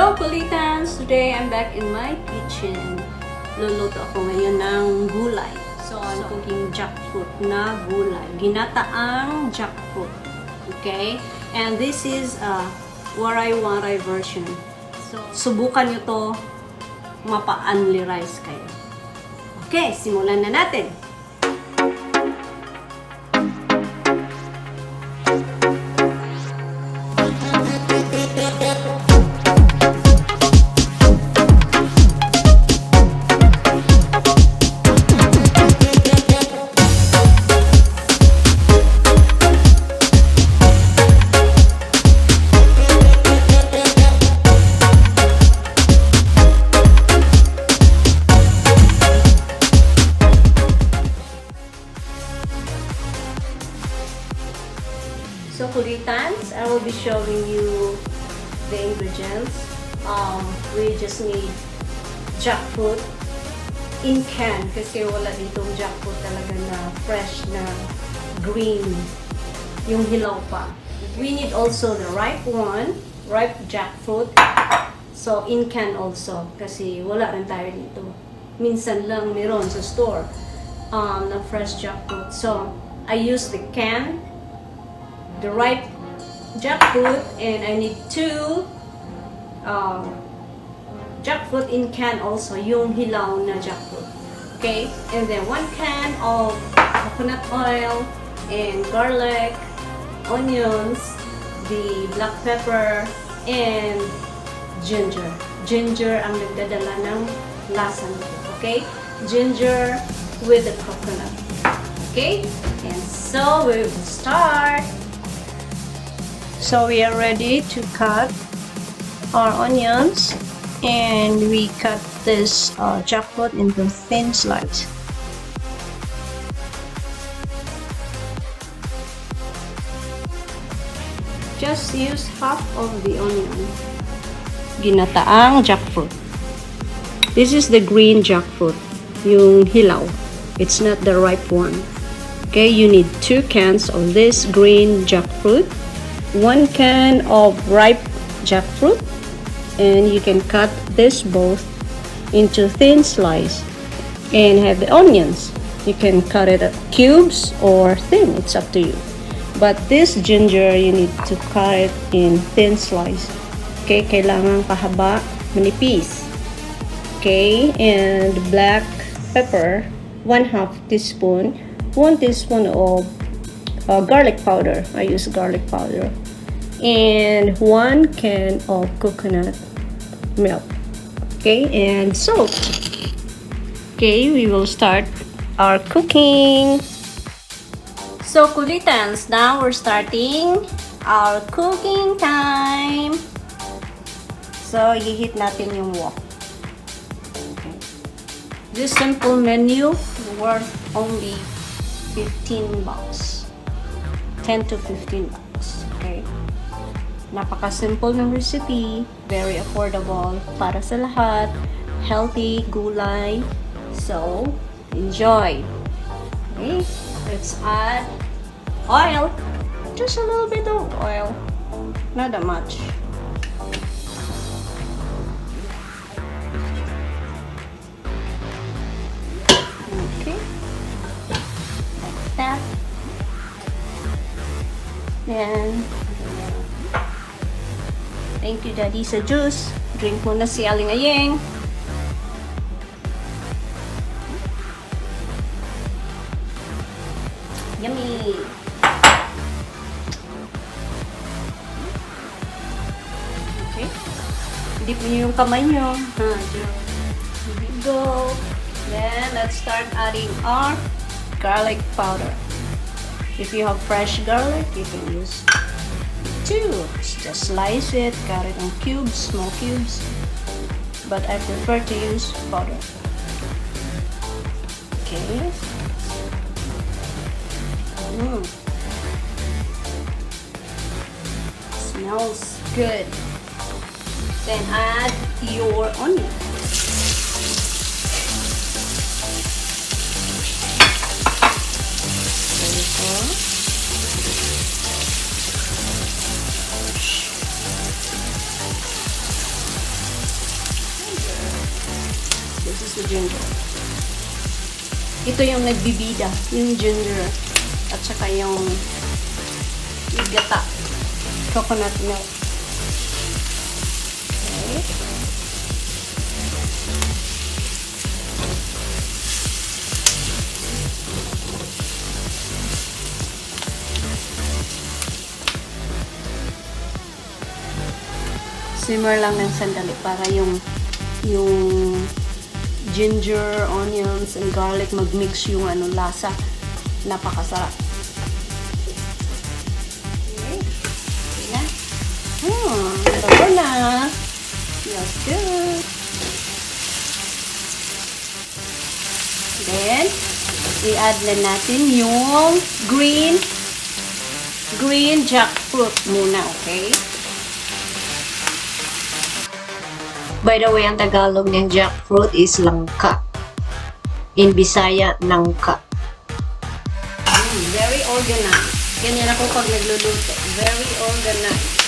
Hello, Kulitans! Today, I'm back in my kitchen. Luluto ako ngayon ng gulay. So, I'm cooking jackfruit na gulay. Ginataang jackfruit. Okay? And this is a waray-waray version. So, subukan nyo to mapa-only rice kayo. Okay, simulan na natin. So, Kulitans, I will be showing you the ingredients. We just need jackfruit in can kasi wala ditong jackfruit talaga na fresh na green, yung hilaw pa. We need also the ripe one, ripe jackfruit. So, in can also kasi wala rin tayo dito. Minsan lang meron sa store na fresh jackfruit. So, I use the can, the ripe jackfruit, and I need 2 jackfruit in can also, yung hilaw na jackfruit. Okay? And then 1 can of coconut oil and garlic, onions, the black pepper, and ginger. Ginger ang nagdadala ng lasa nito. Okay? Ginger with the coconut. Okay? And so we will start. So we are ready to cut our onions, and we cut this jackfruit into thin slices. Just use half of the onion. Ginataang jackfruit. This is the green jackfruit, yung hilaw. It's not the ripe one. Okay, you need 2 cans of this green jackfruit, 1 can of ripe jackfruit, and you can cut this both into thin slice. And have the onions, you can cut it at cubes or thin, it's up to you. But this ginger, you need to cut it in thin slice. Okay, kailangan pahaba, manipis. Okay, and black pepper, 1/2 teaspoon, 1 teaspoon of garlic powder. I use garlic powder. And 1 can of coconut milk. Okay, and salt. Okay, we will start our cooking. So, Kulitans, now we're starting our cooking time. So, i-heat natin yung wok. Okay. This simple menu worth only 15 bucks. 10 to 15 bucks. Okay? Napaka-simple ng recipe, very affordable para sa lahat, healthy gulay. So, enjoy. Okay? Let's add oil. Just a little bit of oil. Not that much. Okay. Like that. And thank you, Daddy, sa juice. Drink muna si Aling Ayeng. Yummy! Okay. Dip niyo yung kamay niyo. Here we go. Then, let's start adding our garlic powder. If you have fresh garlic, you can use 2. Just slice it, cut it in cubes, small cubes. But I prefer to use powder. Okay. Smells good. Then add your onion. There you go. ginger. Ito yung nagbibida, yung ginger. At saka yung gata. Coconut milk. Okay. Simmer lang ng sandali para yung ginger, onions, and garlic mag-mix yung lasa. Napakasarap. Okay. Okay na. Bago na. Feels good. Then, i-add na natin yung green jackfruit muna, okay? By the way, ang Tagalog ng jackfruit is langka. In Bisaya, nangka. Very organized. Ganyan ako pag nagluluto. Very organized.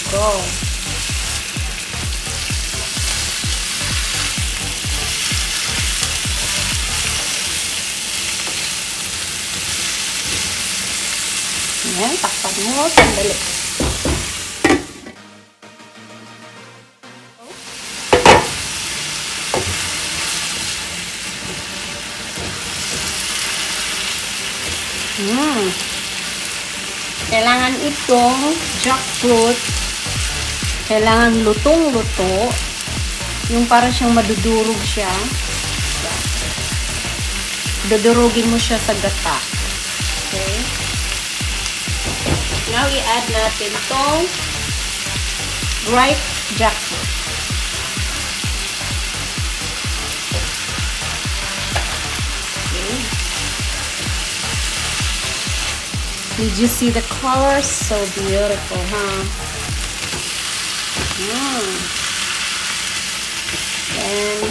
Go. Ayan, takpan mo. Sandali. Kailangan itong jackfruit, kailangan lutong-luto, yung para siyang madudurog siya. Dudurugin mo siya sa gata. Okay? Now, i-add natin itong ripe jackfruit. Did you see the color? So beautiful, huh? And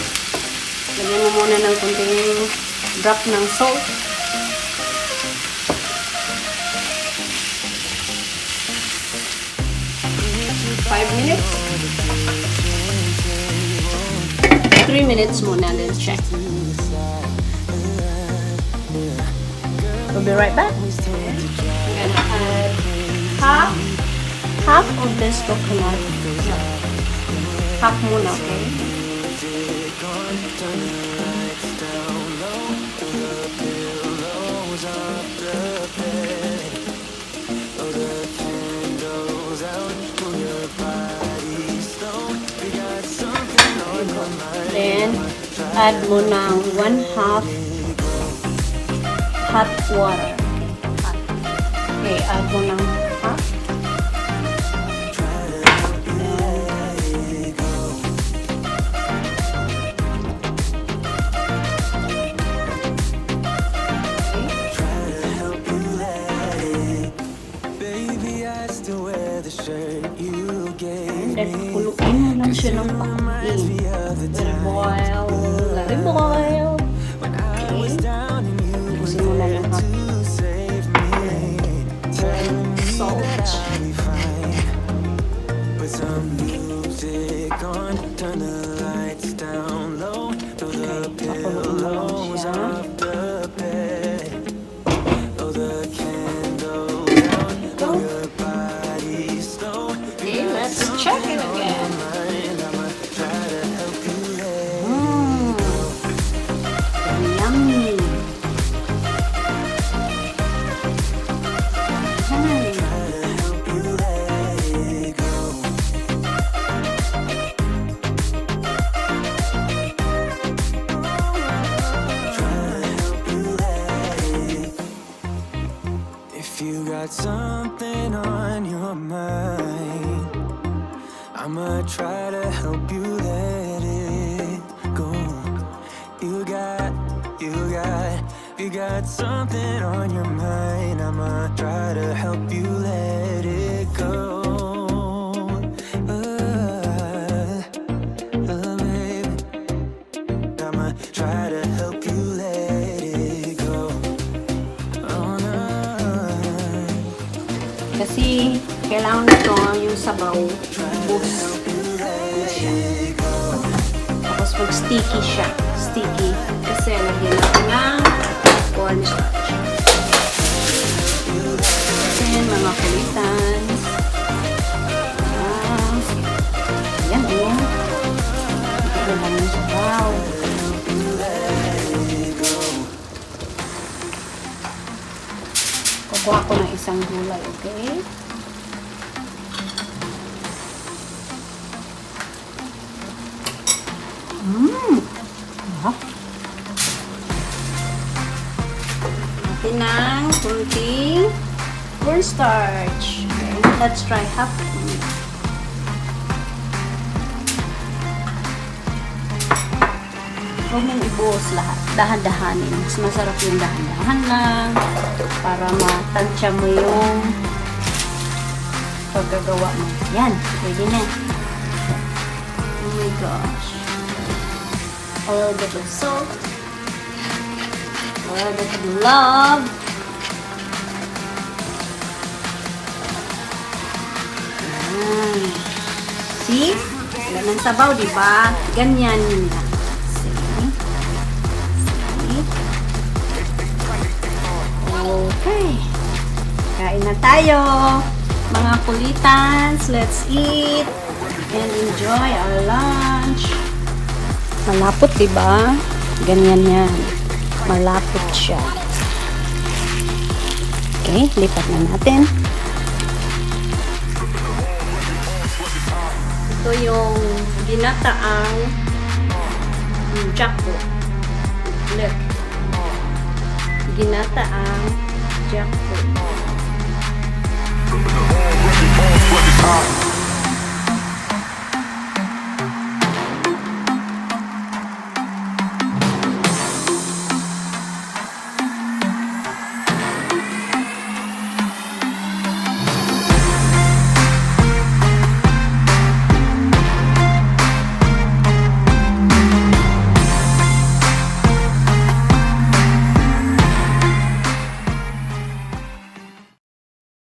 lagyan mo muna ng kunting drop ng salt. Five minutes. 3 minutes muna, then check. We'll be right back. I'm gonna add half of this coconut. Half muna, okay? Then add mo ng 1/2 hot water. Okay, add mo ng half. And then kuluin mo lang siya ng pakuin. Let it boil. Okay. Ubusin mo na ng hot. Salt. Okay, let's check it again. Yummy. You got something on your mind, I'ma try to help you let it go. You got something on your mind, I'ma try to help you let it go. Baby, I'ma try to help you let it go. Kasi kailangan nito yung sabaw boost siya. Tapos mag-sticky siya. Sticky. Kasi lagyan natin ng cornstarch. Then, mga kulitan. Ayan, ayan. Ito lang yung sabaw. Kukuha ko ng isang gulay, okay? Natin ng kunting cornstarch. Okay, let's try half. Huwag nang ibuhos lahat. Dahan-dahanin. Mas masarap yung dahan-dahan lang para matansya mo yung paggagawa mo. Yan. Pwede na. Oh my gosh. A little bit of salt. A little bit of love. Yan. See? Wala ng sabaw, diba? Ganyan yun lang. Okay. Kain na tayo. Mga kulitans, let's eat and enjoy our lunch. Malapot, diba? Ganyan yan. Malapot siya. Okay, lipat na natin. Ito yung ginataang jackfruit. Look. Ginataang jackfruit.